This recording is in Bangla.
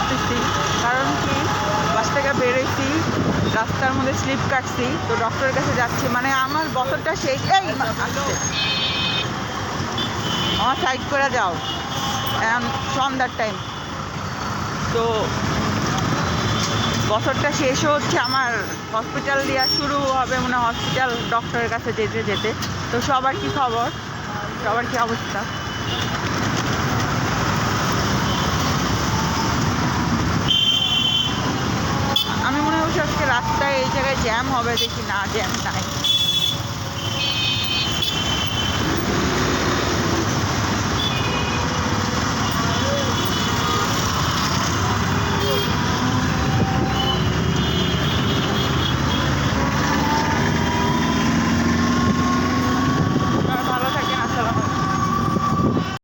করতেছি, কারণ কি বাস থেকে বেরোইছি, রাস্তার মধ্যে স্লিপ কাটছি, তো ডক্টরের কাছে যাচ্ছি। মানে আমার বছরটা শেষ। এই আসছে, আমার সাইড করে যাও, সন্ধ্যার টাইম। তো বছরটা শেষও হচ্ছে, আমার হসপিটাল দেওয়া শুরু হবে মনে হয়, হসপিটাল ডক্টরের কাছে যেতে যেতে। তো সবার কি খবর, সবার কি অবস্থা? আমি মনে করছি আজকে রাস্তায় এই জায়গায় জ্যাম হবে, দেখি না জ্যাম নাই।